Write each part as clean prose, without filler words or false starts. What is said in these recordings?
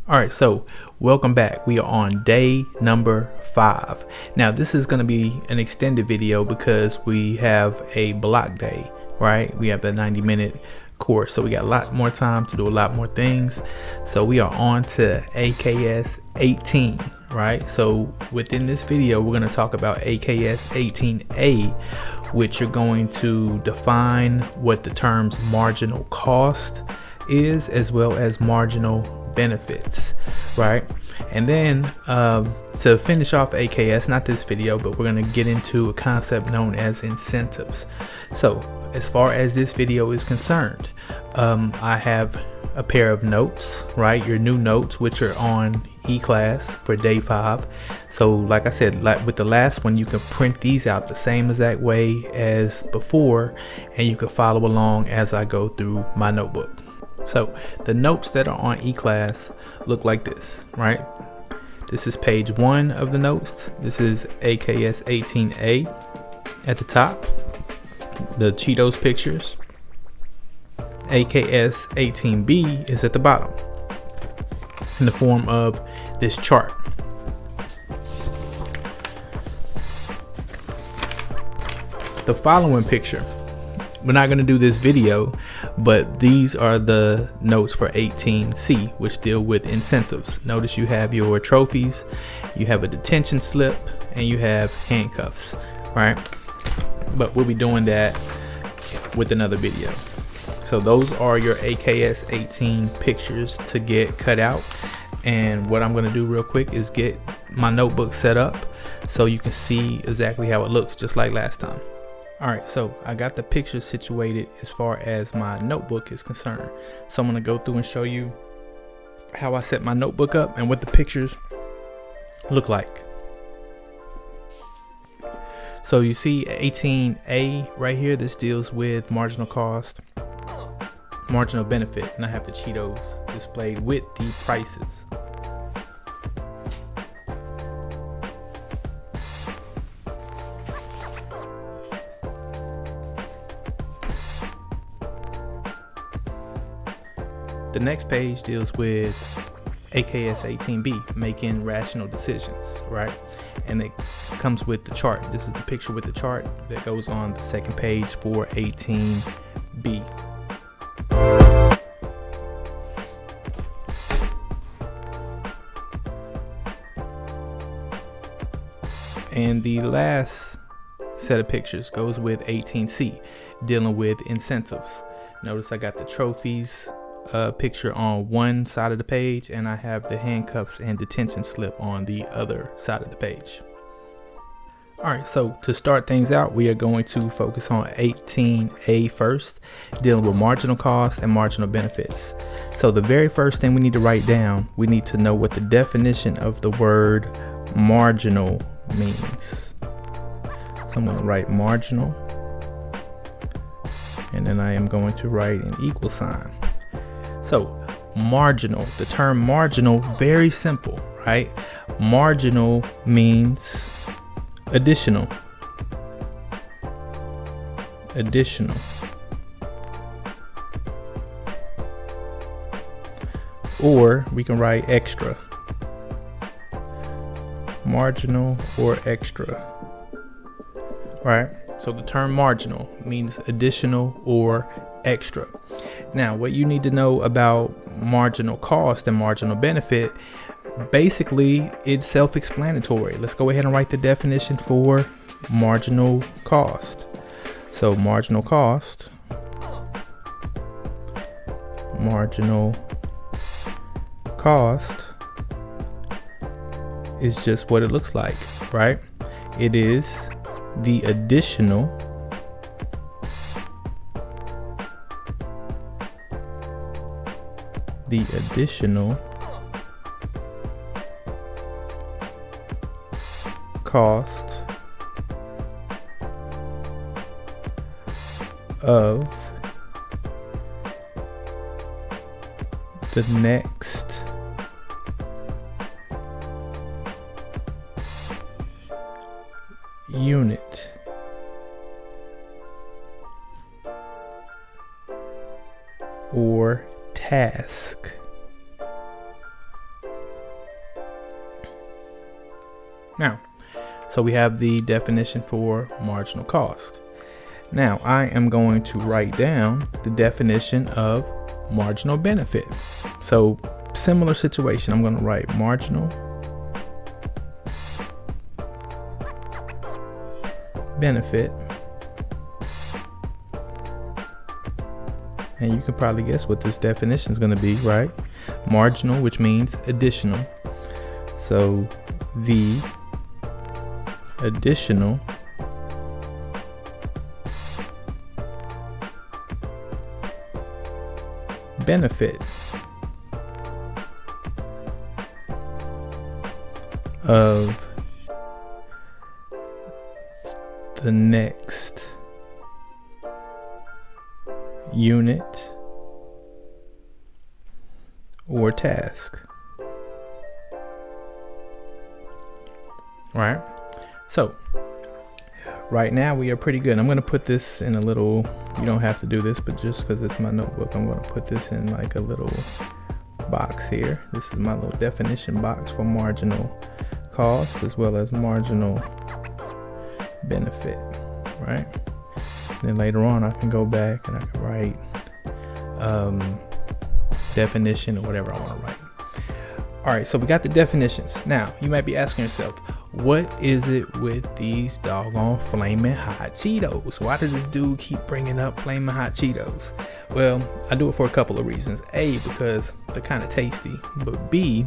All right, so welcome back. We are on day number 5. Now this is going to be an extended video because we have a block day, right? We have the 90-minute course, so we got a lot more time to do a lot more things. So we are on to AKS 18, right? So within this video, we're going to talk about AKS 18A, which you're going to define what the terms marginal cost is, as well as marginal benefits, right? And then to finish off AKS, not this video, but we're going to get into a concept known as incentives. So as far as this video is concerned, I have a pair of notes, right? Your new notes, which are on e-class for day 5. So like I said, like with the last one, you can print these out the same exact way as before, and you can follow along as I go through my notebook. So the notes that are on e-class look like this, right? This is page 1 of the notes. This is AKS 18A at the top, the Cheetos pictures. AKS 18B is at the bottom in the form of this chart. The following picture, we're not going to do this video, but these are the notes for 18C, which deal with incentives. Notice you have your trophies, you have a detention slip, and you have handcuffs, right? But we'll be doing that with another video. So those are your AKS 18 pictures to get cut out. And what I'm going to do real quick is get my notebook set up so you can see exactly how it looks, just like last time. Alright, so I got the pictures situated as far as my notebook is concerned. So I'm going to go through and show you how I set my notebook up and what the pictures look like. So you see 18A right here, this deals with marginal cost, marginal benefit, and I have the Cheetos displayed with the prices. The next page deals with AKS 18B, making rational decisions, right? And it comes with the chart. This is the picture with the chart that goes on the second page for 18B. And the last set of pictures goes with 18C, dealing with incentives. Notice I got the trophies picture on one side of the page, and I have the handcuffs and detention slip on the other side of the page. Alright, so to start things out, we are going to focus on 18A first, dealing with marginal cost and marginal benefits. So the very first thing we need to write down, we need to know what the definition of the word marginal means. So I'm going to write marginal, and then I am going to write an equal sign. So marginal, the term marginal, very simple, right? Marginal means additional. Additional. Or we can write extra. Marginal or extra, right? So the term marginal means additional or extra. Now, what you need to know about marginal cost and marginal benefit, basically it's self-explanatory. Let's go ahead and write the definition for marginal cost. So marginal cost, is just what it looks like, right? It is the additional cost of the next unit or task. Now, so we have the definition for marginal cost. Now I am going to write down the definition of marginal benefit. So similar situation, I'm going to write marginal benefit, and you can probably guess what this definition is going to be, right? Marginal, which means additional. So the additional benefit of the next unit or task. Right? So right now we are pretty good. I'm going to put this in a little, you don't have to do this, but just because it's my notebook, I'm going to put this in like a little box here. This is my little definition box for marginal cost as well as marginal benefit, right? And then later on I can go back and I can write definition or whatever I want to write. All right, so we got the definitions. Now you might be asking yourself, what is it with these doggone flaming hot Cheetos? Why does this dude keep bringing up flaming hot Cheetos? Well, I do it for a couple of reasons. A, because they're kind of tasty, but B,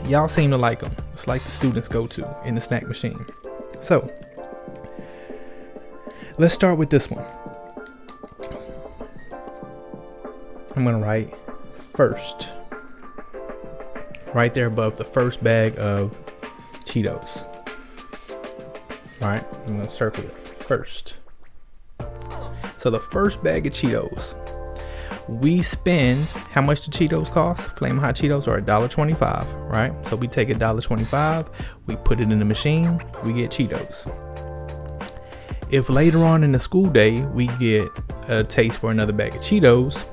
y'all seem to like them. It's like the students go to in the snack machine. So let's start with this one. I'm gonna write first, right there above the first bag of Cheetos. All right, I'm gonna circle it first. So the first bag of Cheetos, we spend, how much do Cheetos cost? Flamin' Hot Cheetos are $1.25, right? So we take $1.25, we put it in the machine, we get Cheetos. If later on in the school day we get a taste for another bag of Cheetos,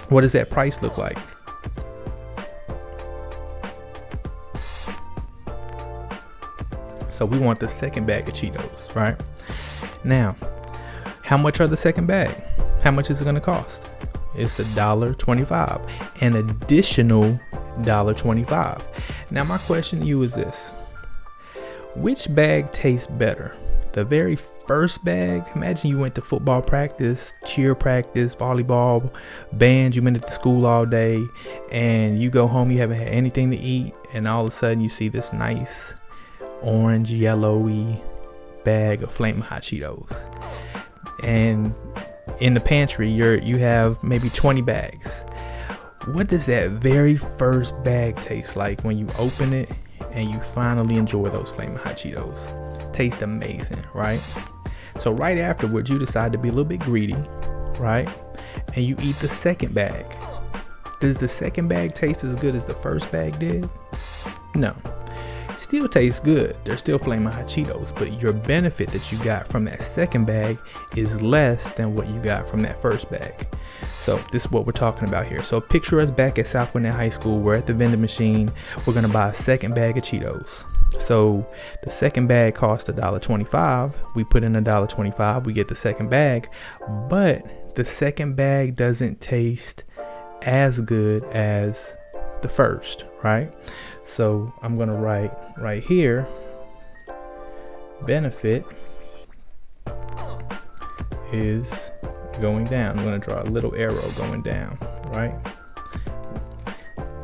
what does that price look like? So we want the second bag of Cheetos, right? Now, how much are the second bag? How much is it gonna cost? It's $1.25, an additional $1.25. Now my question to you is this: which bag tastes better? The very first bag? Imagine you went to football practice, cheer practice, volleyball, band, you've been at the school all day, and you go home, you haven't had anything to eat, and all of a sudden you see this nice orange yellowy bag of Flamin' Hot Cheetos, and in the pantry you have maybe 20 bags. What does that very first bag taste like when you open it and you finally enjoy those Flamin' Hot Cheetos? Taste amazing, right? So right afterwards you decide to be a little bit greedy, right? And you eat the second bag. Does the second bag taste as good as the first bag did? No. Still tastes good. They're still Flamin' Hot Cheetos, but your benefit that you got from that second bag is less than what you got from that first bag. So this is what we're talking about here. So picture us back at South Gwinnett High School. We're at the vending machine. We're gonna buy a second bag of Cheetos. So the second bag cost $1.25. We put in $1.25. We get the second bag, but the second bag doesn't taste as good as the first, right? So I'm gonna write right here, benefit is going down. I'm gonna draw a little arrow going down, right?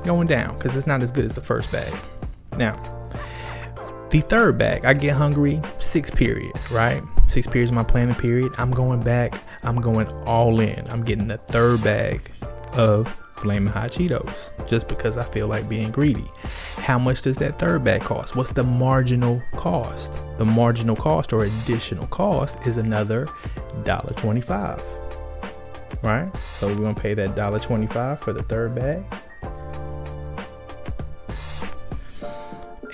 Going down, because it's not as good as the first bag. Now, the third bag, I get hungry, 6th period, right? 6th period is my planning period. I'm going back, I'm going all in. I'm getting the third bag of Flamin' Hot Cheetos just because I feel like being greedy. How much does that third bag cost? What's the marginal cost? The marginal cost or additional cost is another $1.25, right? So we're gonna pay that $1.25 for the third bag.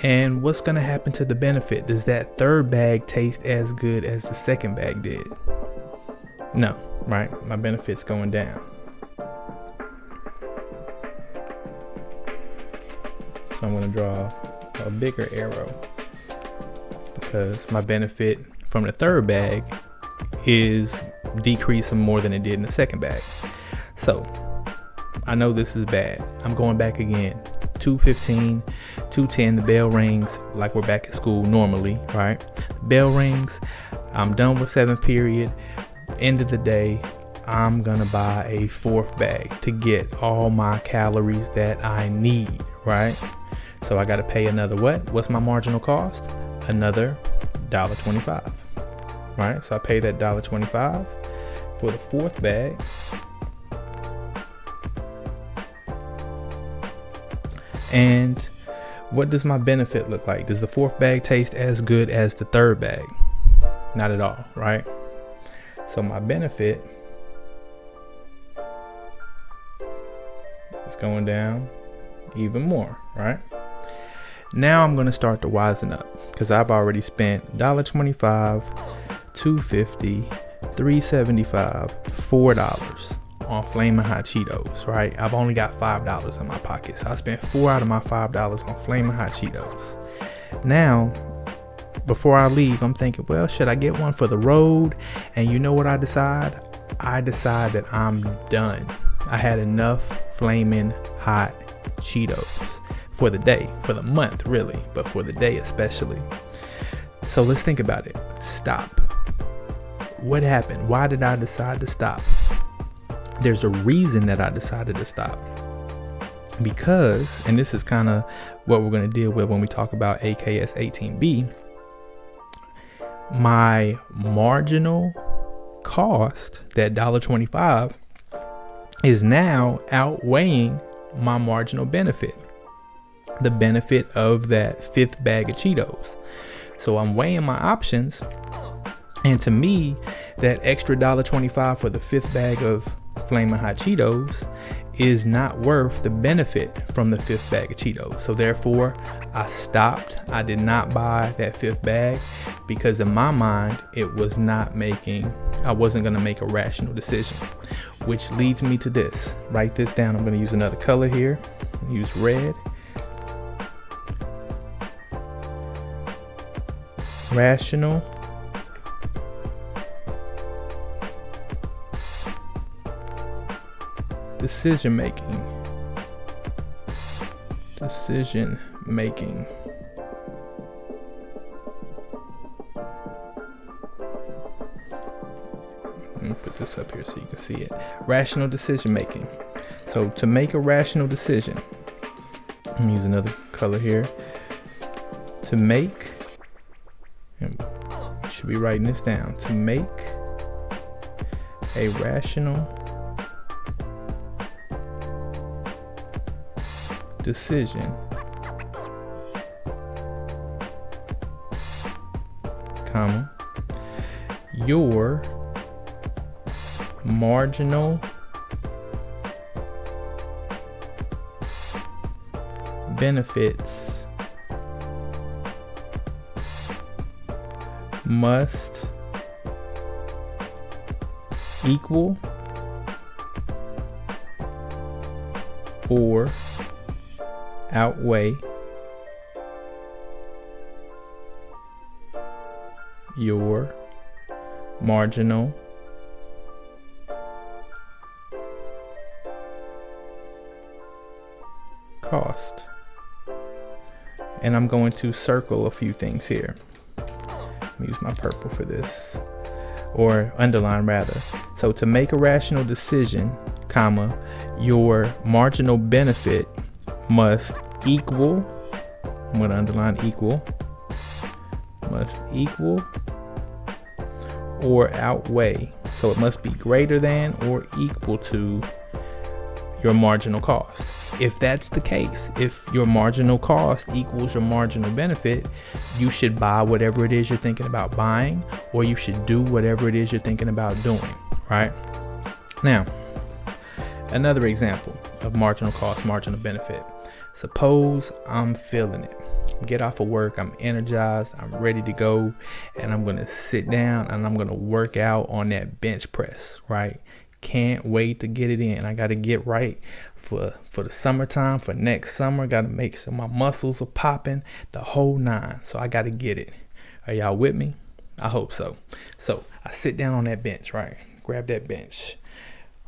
And what's gonna happen to the benefit? Does that third bag taste as good as the second bag did? No, right? My benefit's going down. So I'm going to draw a bigger arrow, because my benefit from the third bag is decreasing more than it did in the second bag. So I know this is bad. I'm going back again. 2:15, 2:10, the bell rings like we're back at school normally, right? The bell rings. I'm done with 7th period. End of the day, I'm gonna buy a 4th bag to get all my calories that I need, right? So I gotta pay another what? What's my marginal cost? Another $1.25, right? So I pay that $1.25 for the 4th bag. And what does my benefit look like? Does the 4th bag taste as good as the 3rd bag? Not at all, right? So my benefit is going down even more, right? Now I'm gonna start to wisen up, because I've already spent $1.25, $2.50, $3.75, $4 on Flamin' Hot Cheetos, right? I've only got $5 in my pocket, so I spent $4 out of my $5 on Flamin' Hot Cheetos. Now, before I leave, I'm thinking, well, should I get one for the road? And you know what I decide? I decide that I'm done. I had enough Flamin' Hot Cheetos for the day, for the month really, but for the day especially. So let's think about it. Stop. What happened? Why did I decide to stop? There's a reason that I decided to stop. Because, and this is kind of what we're going to deal with when we talk about AKS 18B, my marginal cost, that $1.25, is now outweighing my marginal benefit, the benefit of that 5th bag of Cheetos. So I'm weighing my options, and to me, that extra $1.25 for the 5th bag of Flamin' Hot Cheetos is not worth the benefit from the 5th bag of Cheetos. So therefore, I stopped. I did not buy that 5th bag, because in my mind, I wasn't gonna make a rational decision, which leads me to this. Write this down. I'm gonna use another color here. Use red. Rational decision making. Let me put this up here so you can see it. Rational decision making. So to make a rational decision, I'm gonna use another color here. To make, and you should be writing this down. To make a rational decision, comma, your marginal benefits must equal or outweigh your marginal cost. And I'm going to circle a few things here. Let me use my purple for this, or underline rather. So to make a rational decision, comma, your marginal benefit must equal, I'm going to underline equal, must equal or outweigh. So it must be greater than or equal to your marginal cost. If that's the case, if your marginal cost equals your marginal benefit, you should buy whatever it is you're thinking about buying, or you should do whatever it is you're thinking about doing, right? Now, another example of marginal cost, marginal benefit. Suppose I'm feeling it. Get off of work, I'm energized, I'm ready to go, and I'm gonna sit down and I'm gonna work out on that bench press, right? Can't wait to get it in. I got to get right for the summertime, for next summer. Got to make sure my muscles are popping, the whole nine. So I got to get it. Are y'all with me? I hope so. So I sit down on that bench, right? Grab that bench.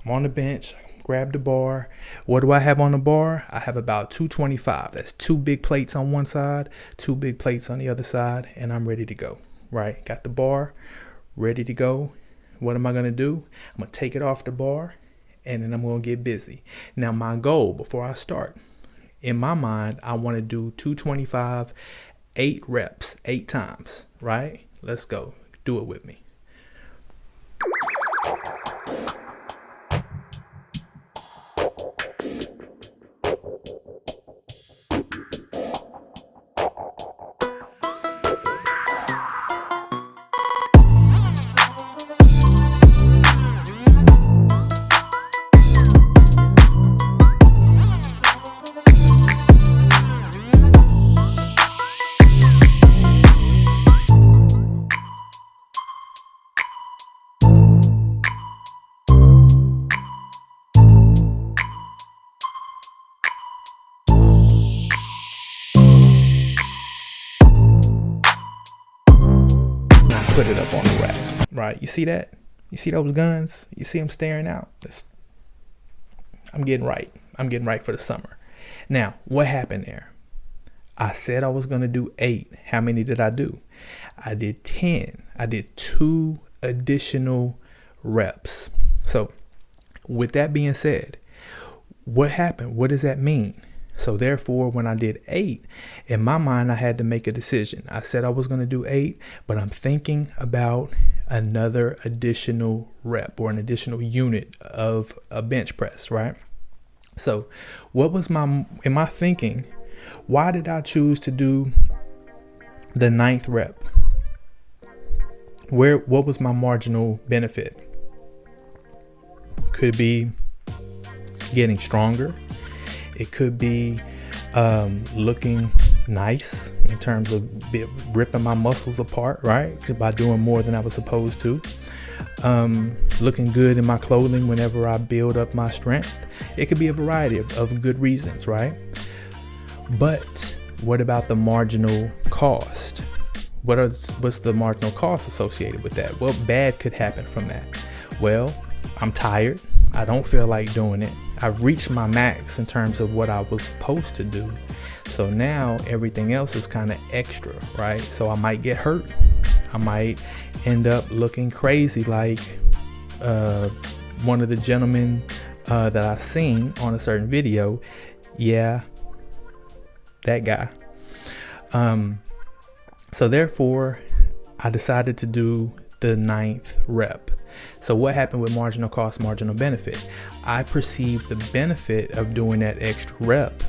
I'm on the bench, grab the bar. What do I have on the bar? I have about 225. That's 2 big plates on one side, 2 big plates on the other side, and I'm ready to go, right? Got the bar ready to go. What am I going to do? I'm going to take it off the bar, and then I'm going to get busy. Now, my goal before I start, in my mind, I want to do 225, 8 reps, 8 times, right? Let's go. Do it with me. Put it up on the rack, right? You see that? You see those guns? You see them staring out? I'm getting right. I'm getting right for the summer. Now, what happened there? I said I was going to do 8. How many did I do? I did 10. I did 2 additional reps. So with that being said, what happened? What does that mean? So therefore, when I did 8, in my mind, I had to make a decision. I said I was going to do 8, but I'm thinking about another additional rep or an additional unit of a bench press, right? So what was in my thinking, why did I choose to do the 9th rep? What was my marginal benefit? Could be getting stronger. It could be looking nice in terms of ripping my muscles apart, right? By doing more than I was supposed to. Looking good in my clothing whenever I build up my strength. It could be a variety of good reasons, right? But what about the marginal cost? What's the marginal cost associated with that? What bad could happen from that? Well, I'm tired. I don't feel like doing it. I've reached my max in terms of what I was supposed to do. So now everything else is kind of extra, right? So I might get hurt. I might end up looking crazy like one of the gentlemen that I've seen on a certain video. Yeah, that guy. So therefore, I decided to do the 9th rep. So what happened with marginal cost, marginal benefit? I perceived the benefit of doing that extra rep.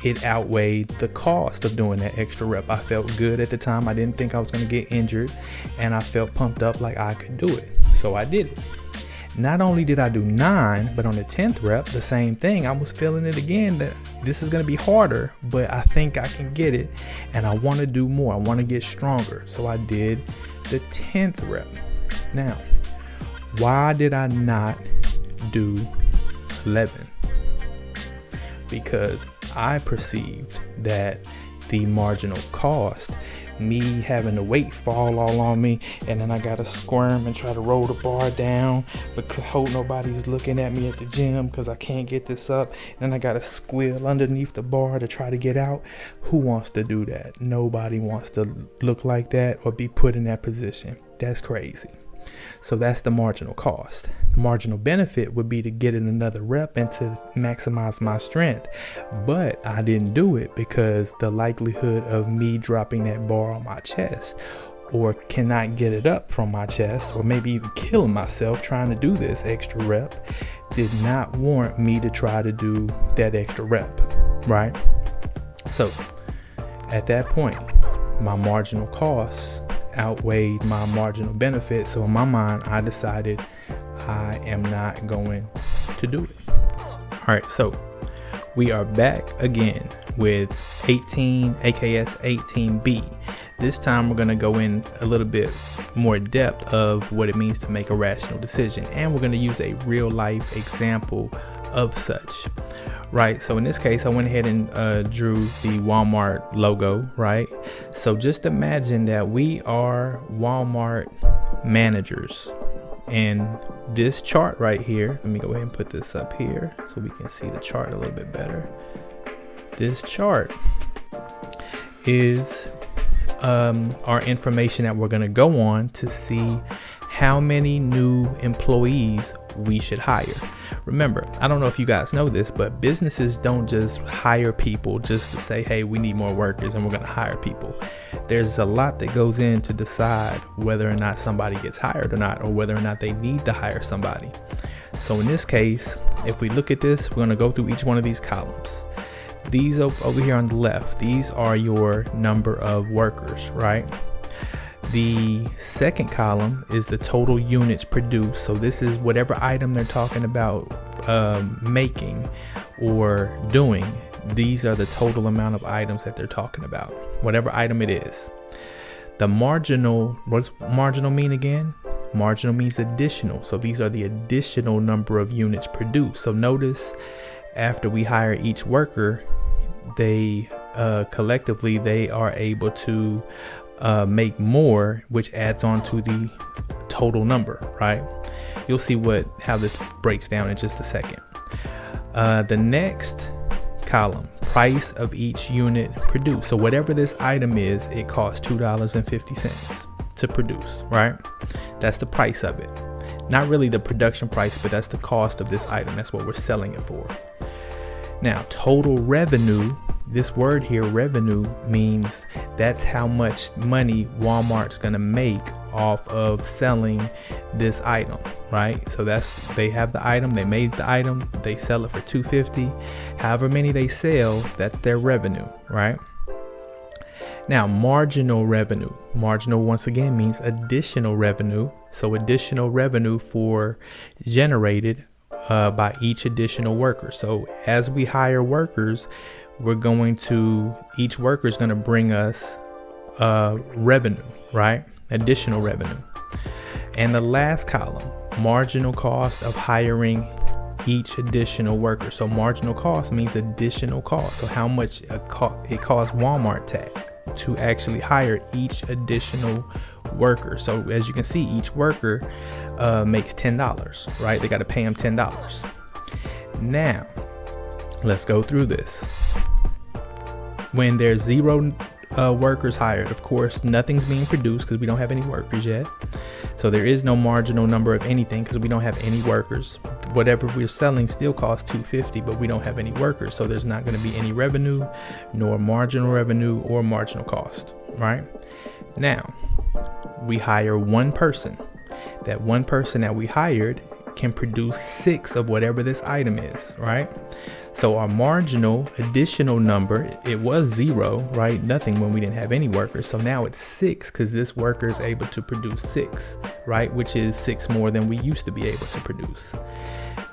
It outweighed the cost of doing that extra rep. I felt good at the time. I didn't think I was going to get injured, and I felt pumped up like I could do it. So I did it. Not only did I do 9, but on the 10th rep, the same thing. I was feeling it again that this is going to be harder, but I think I can get it, and I want to do more. I want to get stronger. So I did the 10th rep. Now, why did I not do 11? Because I perceived that the marginal cost, me having the weight fall all on me, and then I gotta squirm and try to roll the bar down, but hope nobody's looking at me at the gym because I can't get this up, and I gotta squeal underneath the bar to try to get out. Who wants to do that? Nobody wants to look like that or be put in that position. That's crazy. So that's the marginal cost. The marginal benefit would be to get in another rep and to maximize my strength. But I didn't do it because the likelihood of me dropping that bar on my chest, or cannot get it up from my chest, or maybe even killing myself trying to do this extra rep, did not warrant me to try to do that extra rep, right? So at that point, my marginal costs outweighed my marginal benefit. So in my mind, I decided I am not going to do it. All right, so we are back again with 18 AKS 18B. This time we're going to go in a little bit more depth of what it means to make a rational decision, and we're going to use a real life example of such. right? So in this case, I went ahead and drew the Walmart logo, right? So just imagine that we are Walmart managers. And this chart right here, let me go ahead and put this up here so we can see the chart a little bit better. This chart is our information that we're going to go on to see how many new employees we should hire. Remember, I don't know if you guys know this, but businesses don't just hire people just to say, hey, we need more workers and we're going to hire people. There's a lot that goes in to decide whether or not somebody gets hired or not, or whether or not they need to hire somebody. So in this case, if we look at this, we're going to go through each one of these columns. These over here on the left, these are your number of workers, right? The second column is the total units produced. So this is whatever item they're talking about making or doing. These are the total amount of items that they're talking about, whatever item it is. The marginal, what does marginal mean again? Marginal means additional. So these are the additional number of units produced. So notice after we hire each worker, they collectively, they are able to make more, which adds on to the total number, right? You'll see how this breaks down in just a second. The next column, price of each unit produced. So whatever this item is, it costs $2.50 to produce, right? That's the price of it. Not really the production price, but that's the cost of this item. That's what we're selling it for. Now, total revenue, this word here, revenue, means that's how much money Walmart's gonna make off of selling this item, right? So they have the item, they made the item, they sell it for $2.50. However many they sell, that's their revenue, right? Now, marginal revenue. Marginal, once again, means additional revenue. So additional revenue generated by each additional worker. So as we hire workers, each worker is going to bring us revenue, right? Additional revenue. And the last column, marginal cost of hiring each additional worker. So marginal cost means additional cost. So how much it costs Walmart to actually hire each additional worker. So as you can see, each worker makes $10, right? They got to pay them $10. Now, let's go through this. When there's 0 workers hired, of course, nothing's being produced because we don't have any workers yet. So there is no marginal number of anything because we don't have any workers. Whatever we're selling still costs $2.50, but we don't have any workers. So there's not going to be any revenue, nor marginal revenue or marginal cost, right? Now, we hire one person. That one person that we hired can produce 6 of whatever this item is, right? So our marginal additional number, it was 0, right? Nothing when we didn't have any workers. So now it's 6 because this worker is able to produce 6, right? Which is 6 more than we used to be able to produce.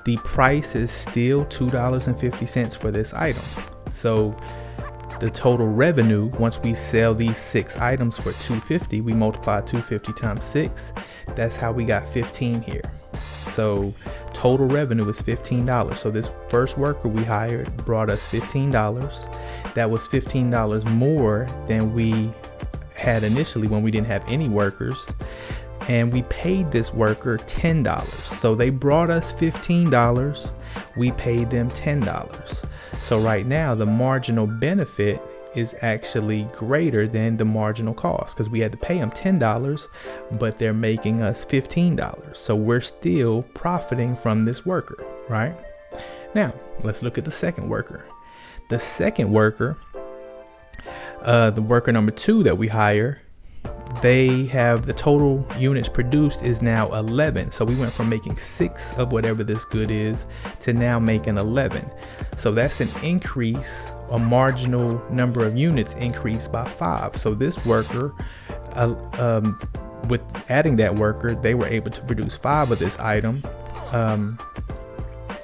The price is still $2.50 for this item. So the total revenue, once we sell these 6 items for $2.50, we multiply $2.50 times 6. That's how we got 15 here. So total revenue is $15. So this first worker we hired brought us $15. That was $15 more than we had initially when we didn't have any workers. And we paid this worker $10. So they brought us $15. We paid them $10. So right now the marginal benefit is actually greater than the marginal cost because we had to pay them $10, but they're making us $15. So we're still profiting from this worker, right? Now, let's look at the second worker. The second worker, the worker number 2 that we hire, they have the total units produced is now 11. So we went from making 6 of whatever this good is to now making 11. So that's an increase, a marginal number of units increased by 5. So this worker, with adding that worker, they were able to produce 5 of this item.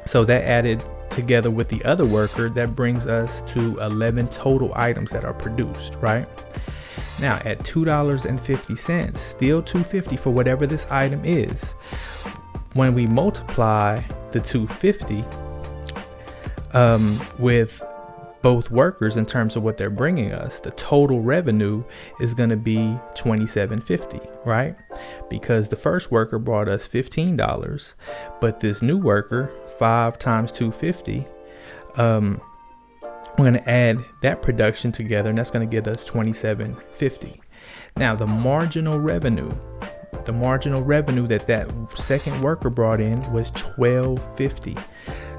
So that added together with the other worker, that brings us to 11 total items that are produced, right? Now at $2.50, still $2.50 for whatever this item is. When we multiply the $2.50 with both workers in terms of what they're bringing us, the total revenue is going to be $27.50, right? Because the first worker brought us $15, but this new worker, 5 times 250, we're going to add that production together, and that's going to get us $27.50. Now, the marginal revenue that second worker brought in was $12.50.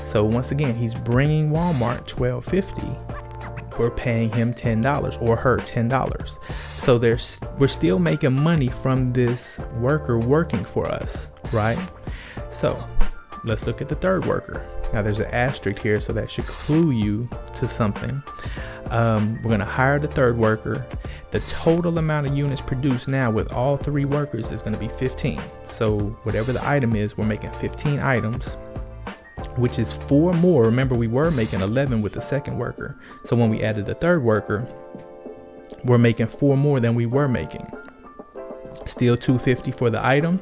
So once again, he's bringing Walmart $12.50. We're paying him $10 or her $10. So we're still making money from this worker working for us, right? So let's look at the third worker. Now there's an asterisk here, so that should clue you to something. We're going to hire the third worker. The total amount of units produced now with all 3 workers is going to be 15. So whatever the item is, we're making 15 items, which is 4 more. Remember, we were making 11 with the second worker. So when we added the third worker, we're making 4 more than we were making. Still $2.50 for the item.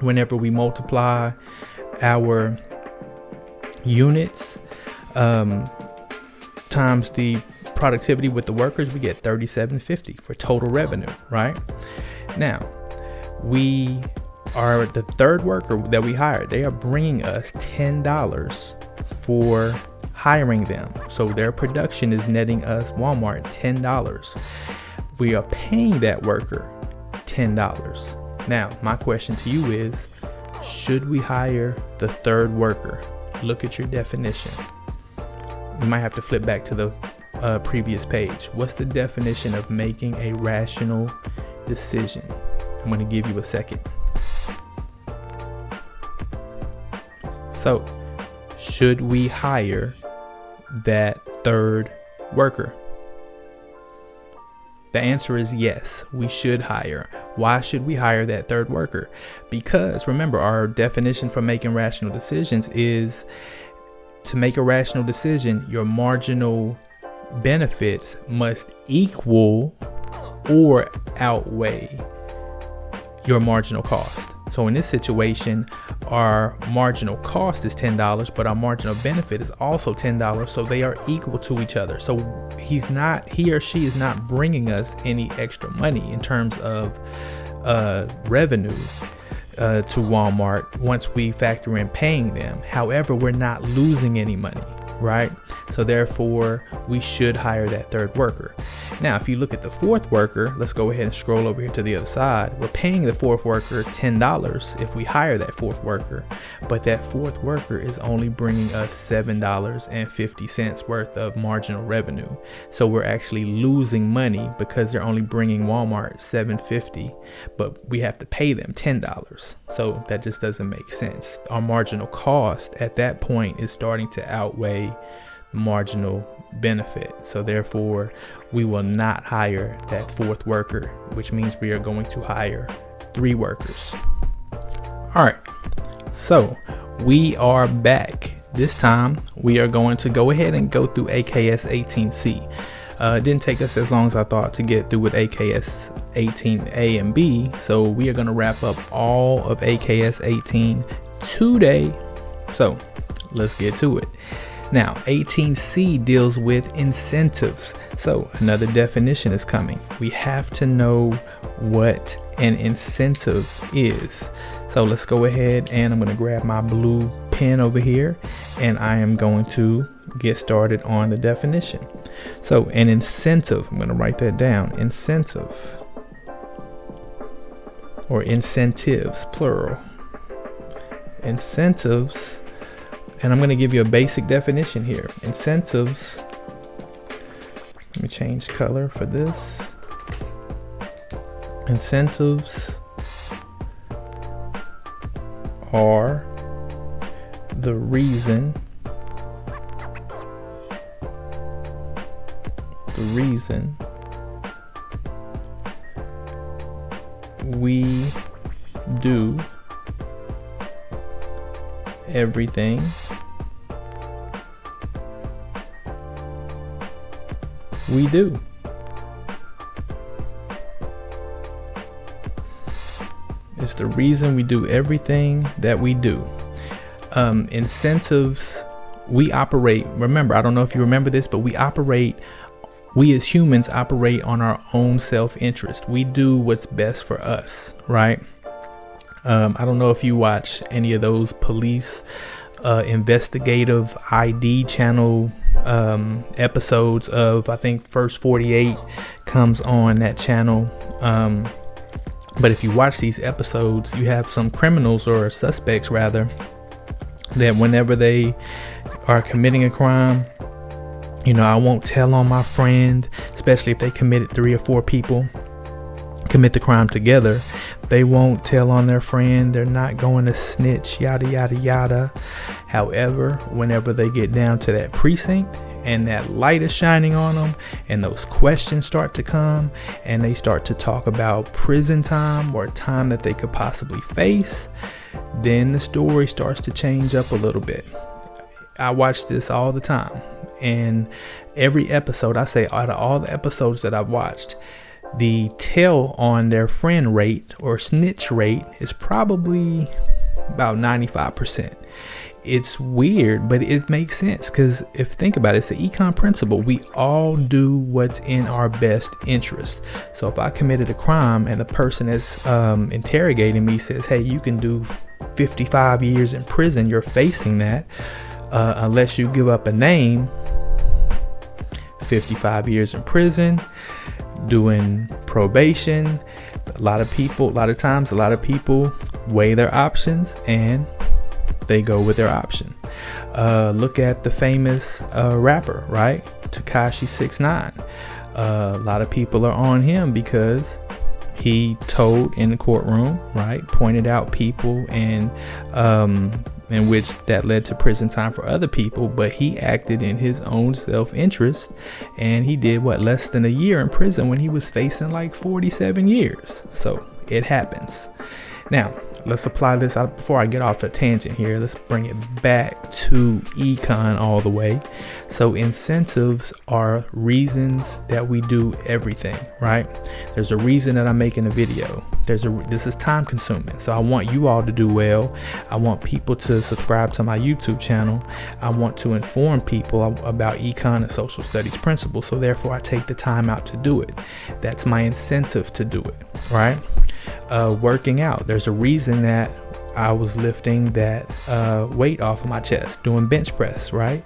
Whenever we multiply our units times the productivity with the workers, we get $37.50 for total revenue, right? Now, we are the third worker that we hired. They are bringing us $10 for hiring them. So their production is netting us, Walmart, $10. We are paying that worker $10. Now, my question to you is, should we hire the third worker? Look at your definition. You might have to flip back to the previous page. What's the definition of making a rational decision? I'm going to give you a second. So, should we hire that third worker? The answer is yes, we should hire. Why should we hire that third worker? Because remember, our definition for making rational decisions is to make a rational decision, your marginal benefits must equal or outweigh your marginal cost. So in this situation, our marginal cost is $10, but our marginal benefit is also $10. So they are equal to each other. So he or she is not bringing us any extra money in terms of revenue to Walmart once we factor in paying them. However, we're not losing any money, right? So therefore, we should hire that third worker. Now, if you look at the fourth worker, let's go ahead and scroll over here to the other side. We're paying the fourth worker $10 if we hire that fourth worker, but that fourth worker is only bringing us $7.50 worth of marginal revenue. So we're actually losing money because they're only bringing Walmart $7.50, but we have to pay them $10. So that just doesn't make sense. Our marginal cost at that point is starting to outweigh the marginal benefit. So therefore, we will not hire that fourth worker, which means we are going to hire 3 workers. All right, so we are back. This time we are going to go ahead and go through AKS 18C. It didn't take us as long as I thought to get through with AKS 18A and B, so we are going to wrap up all of AKS 18 today. So let's get to it. Now, 18C deals with incentives. So another definition is coming. We have to know what an incentive is. So let's go ahead and I'm going to grab my blue pen over here and I am going to get started on the definition. So an incentive, I'm going to write that down. Incentive, or incentives, plural. Incentives. And I'm going to give you a basic definition here. Incentives, let me change color for this. Incentives are the reason we do everything we do. It's the reason we do everything that we do. Incentives we operate, remember, I don't know if you remember this, but we as humans operate on our own self-interest. We do what's best for us, right? I don't know if you watch any of those police investigative ID channel episodes of, I think First 48 comes on that channel. But if you watch these episodes, you have some criminals, or suspects rather, that whenever they are committing a crime, I won't tell on my friend, especially if they committed 3 or 4 people commit the crime together. They won't tell on their friend. They're not going to snitch, yada, yada, yada. However, whenever they get down to that precinct and that light is shining on them and those questions start to come and they start to talk about prison time or time that they could possibly face, then the story starts to change up a little bit. I watch this all the time, and every episode, I say out of all the episodes that I've watched, the tell on their friend rate or snitch rate is probably about 95%. It's weird, but it makes sense, because if think about it, it's the econ principle. We all do what's in our best interest. So if I committed a crime and the person that's interrogating me says, hey, you can do 55 years in prison, you're facing that unless you give up a name. 55 years in prison, doing probation. A lot of people weigh their options and they go with their option. Look at the famous rapper, right? Tekashi 6ix9ine. A lot of people are on him because he told in the courtroom, right? Pointed out people and in which that led to prison time for other people, but he acted in his own self-interest, and he did less than a year in prison when he was facing like 47 years. So it happens. Now let's apply this out. Before I get off a tangent here, let's bring it back to econ all the way. So incentives are reasons that we do everything, right? There's a reason that I'm making a video. This is time consuming. So I want you all to do well. I want people to subscribe to my YouTube channel. I want to inform people about econ and social studies principles. So therefore I take the time out to do it. That's my incentive to do it, right? Working out. There's a reason that I was lifting that weight off of my chest, doing bench press, right?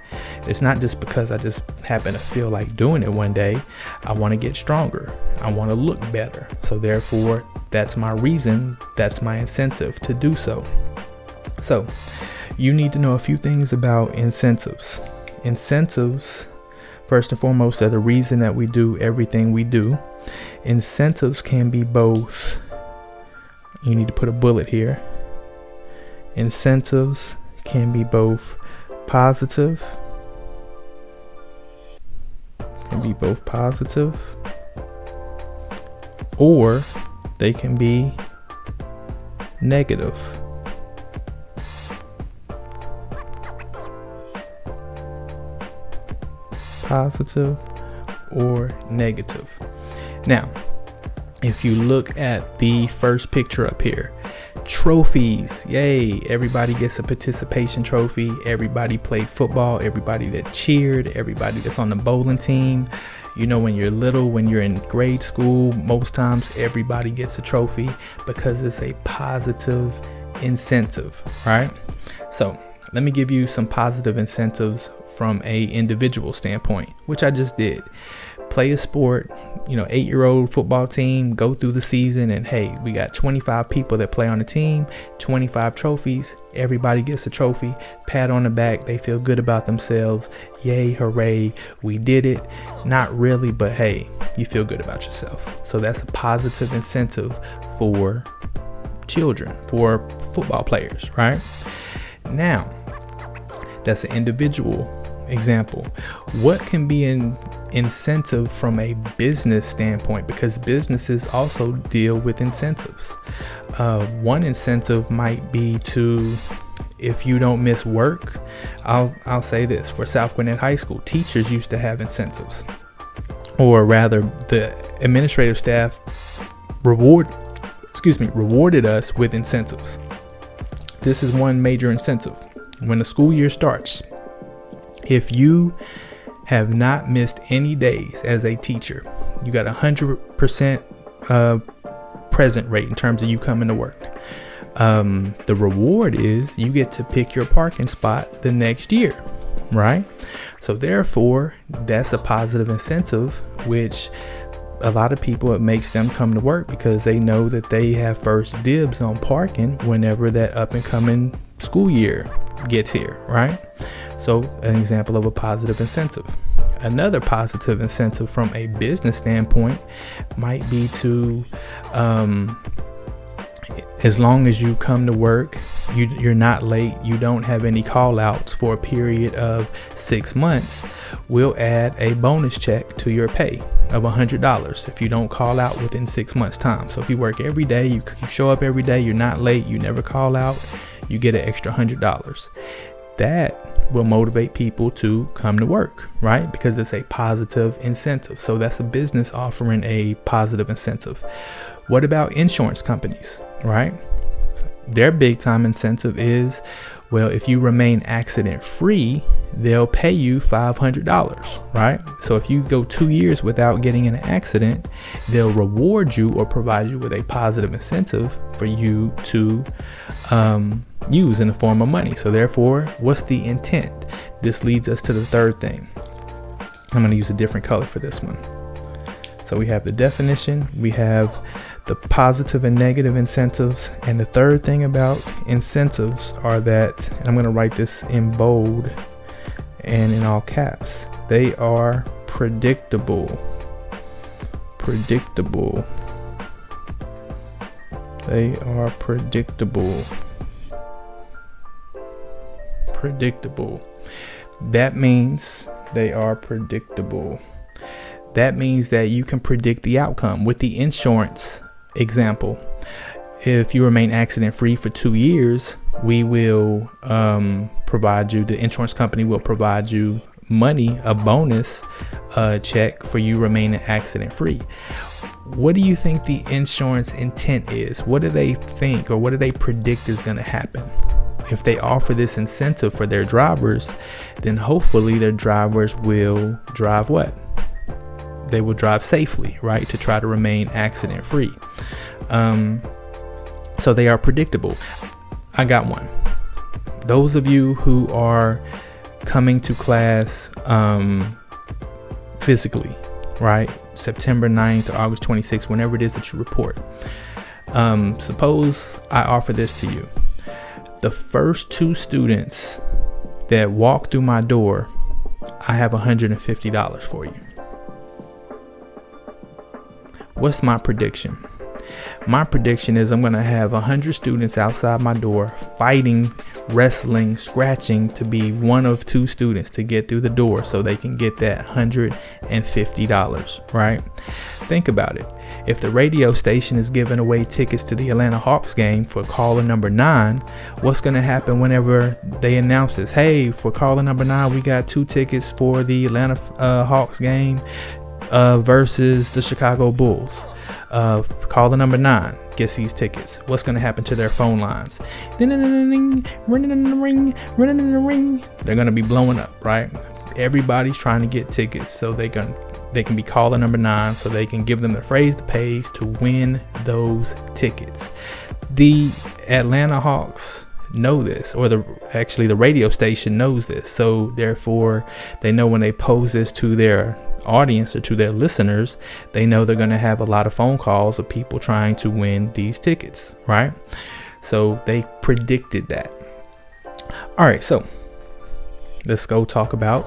It's not just because I just happen to feel like doing it one day. I want to get stronger. I want to look better. So therefore, that's my reason. That's my incentive to do so. So you need to know a few things about incentives. Incentives, first and foremost, are the reason that we do everything we do. Incentives can be both. You need to put a bullet here. Incentives can be both positive, or they can be negative. Positive or negative. Now, if you look at the first picture up here, trophies, yay, everybody gets a participation trophy. Everybody played football, everybody that cheered, everybody that's on the bowling team. When you're little, when you're in grade school, most times everybody gets a trophy because it's a positive incentive, right? So let me give you some positive incentives from a individual standpoint, which I just did. Play a sport, 8-year-old football team, go through the season, and hey, we got 25 people that play on the team, 25 trophies, everybody gets a trophy, pat on the back, they feel good about themselves, yay, hooray, we did it. Not really, but hey, you feel good about yourself. So that's a positive incentive for children, for football players, right? Now, that's an individual example. What can be an incentive from a business standpoint? Because businesses also deal with incentives. One incentive might be to, if you don't miss work, I'll say this, for South Gwinnett High School, teachers used to have incentives, or rather the administrative staff rewarded us with incentives. This is one major incentive. When the school year starts, If you have not missed any days as a teacher, you got 100% present rate in terms of you coming to work. The reward is you get to pick your parking spot the next year, right? So therefore, that's a positive incentive, which a lot of people, it makes them come to work because they know that they have first dibs on parking whenever that up and coming school year gets here, right? So an example of a positive incentive. Another positive incentive from a business standpoint might be to, as long as you come to work, you're not late, you don't have any call outs for a period of 6 months, we'll add a bonus check to your pay of $100 if you don't call out within 6 months time. So if you work every day, you show up every day, you're not late, you never call out, you get an extra $100. That will motivate people to come to work, right? Because it's a positive incentive. So that's a business offering a positive incentive. What about insurance companies, right? Their big time incentive is, well, if you remain accident free, they'll pay you $500, right? So if you go 2 years without getting in an accident, they'll reward you or provide you with a positive incentive for you to use in the form of money. So therefore, what's the intent? This leads us to the third thing. I'm going to use a different color for this one. So we have the definition, we have the positive and negative incentives, and the third thing about incentives are that, and I'm going to write this in bold and in all caps, they are predictable. They are predictable. That means they are predictable. That means that you can predict the outcome. With the insurance example, if you remain accident free for 2 years, we will provide you, the insurance company will provide you money, a bonus check for you remaining accident free. What do you think the insurance intent is? What do they think, or what do they predict is going to happen? If they offer this incentive for their drivers, then hopefully their drivers will drive what? They will drive safely, right? To try to remain accident free. So they are predictable. I got one. Those of you who are coming to class physically, right? September 9th or August 26th, whenever it is that you report. Suppose I offer this to you. The first 2 students that walk through my door, I have $150 for you. What's my prediction? My prediction is I'm going to have 100 students outside my door fighting, wrestling, scratching to be one of 2 students to get through the door so they can get that $150, right? Think about it. If the radio station is giving away tickets to the Atlanta Hawks game for caller number 9, what's going to happen whenever they announce this? Hey, for caller number 9, we got 2 tickets for the Atlanta Hawks game versus the Chicago Bulls. Caller number 9 gets these tickets. What's going to happen to their phone lines? They're going to be blowing up, right? Everybody's trying to get tickets so they can be caller number 9 so they can give them the phrase the pays to win those tickets. The Atlanta Hawks know this, or the radio station knows this. So therefore, they know when they pose this to their audience or to their listeners, they know they're going to have a lot of phone calls of people trying to win these tickets, right? So they predicted that. All right, so let's go talk about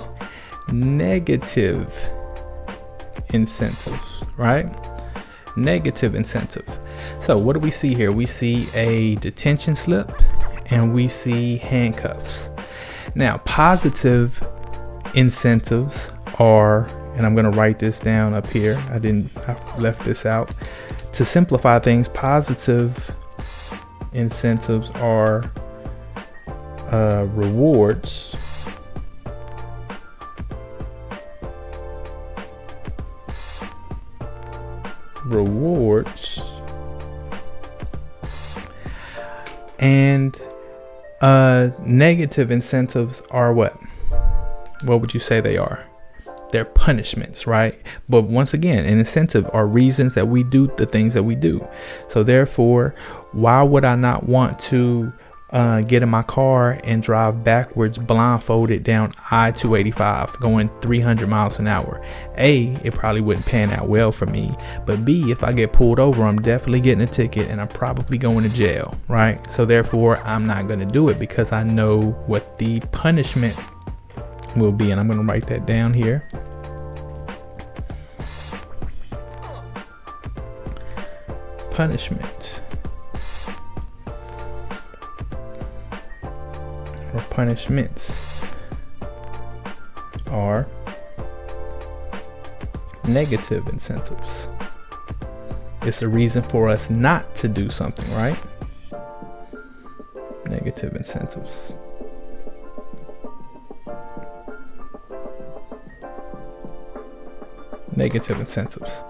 negative incentives, right? Negative incentive. So what do we see here? We see a detention slip and we see handcuffs. Now, positive incentives are, and I'm going to write this down up here. I left this out. To simplify things, positive incentives are rewards. And negative incentives are what? What would you say they are? They're punishments, right? But once again, an incentive are reasons that we do the things that we do. So therefore, why would I not want to get in my car and drive backwards blindfolded down I-285 going 300 miles an hour? A, it probably wouldn't pan out well for me, but B, if I get pulled over, I'm definitely getting a ticket and I'm probably going to jail, right? So therefore, I'm not going to do it because I know what the punishment will be, and I'm going to write that down here. Punishment or punishments are negative incentives. It's a reason for us not to do something, right? Negative incentives. Negative incentives.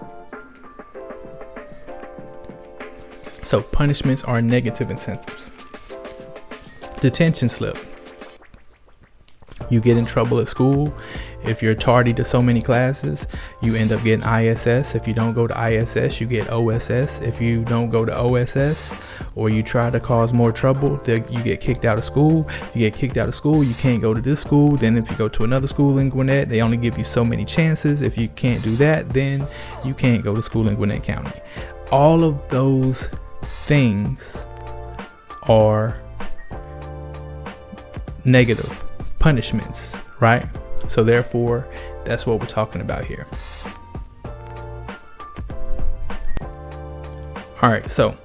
So punishments are negative incentives. Detention slip. You get in trouble at school. If you're tardy to so many classes, you end up getting ISS. If you don't go to ISS, you get OSS. If you don't go to OSS, or you try to cause more trouble, you get kicked out of school. You get kicked out of school, you can't go to this school. Then if you go to another school in Gwinnett, they only give you so many chances. If you can't do that, then you can't go to school in Gwinnett County. All of those things are negative punishments, right? So therefore, that's what we're talking about here. All right, so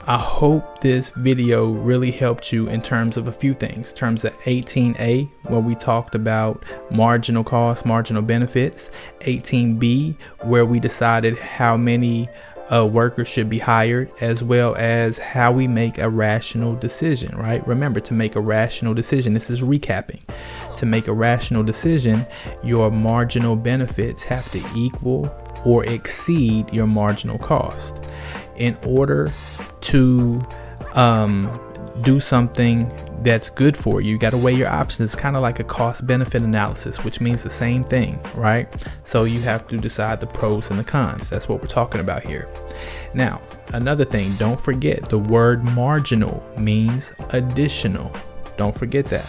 I hope this video really helped you in terms of a few things. In terms of 18A, where we talked about marginal cost, marginal benefits. 18B, where we decided how many workers should be hired, as well as how we make a rational decision, right? Remember, to make a rational decision, this is recapping. To make a rational decision, your marginal benefits have to equal or exceed your marginal cost. In order to do something that's good for you, you got to weigh your options. It's kind of like a cost benefit analysis, which means the same thing, right? So you have to decide the pros and the cons. That's what we're talking about here. Now, another thing, don't forget the word marginal means additional. Don't forget that.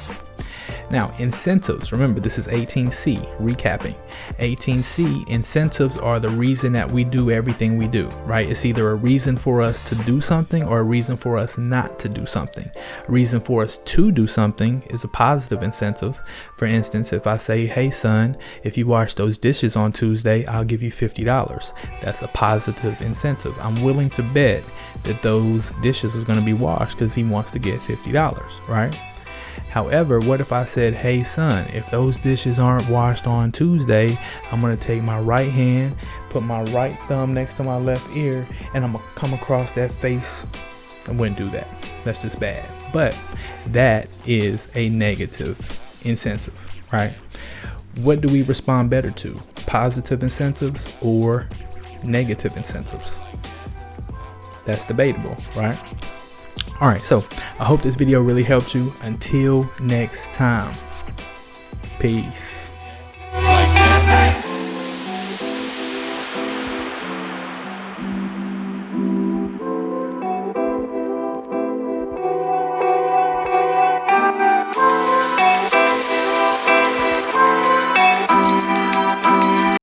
Now, incentives, remember this is 18C, recapping. 18C, incentives are the reason that we do everything we do, right? It's either a reason for us to do something or a reason for us not to do something. A reason for us to do something is a positive incentive. For instance, if I say, hey son, if you wash those dishes on Tuesday, I'll give you $50. That's a positive incentive. I'm willing to bet that those dishes are going to be washed because he wants to get $50, right? However, what if I said, hey son, if those dishes aren't washed on Tuesday, I'm going to take my right hand, put my right thumb next to my left ear, and I'm going to come across that face. I wouldn't do that. That's just bad. But that is a negative incentive, right? What do we respond better to? Positive incentives or negative incentives? That's debatable, right? All right, so I hope this video really helped you. Until next time, peace.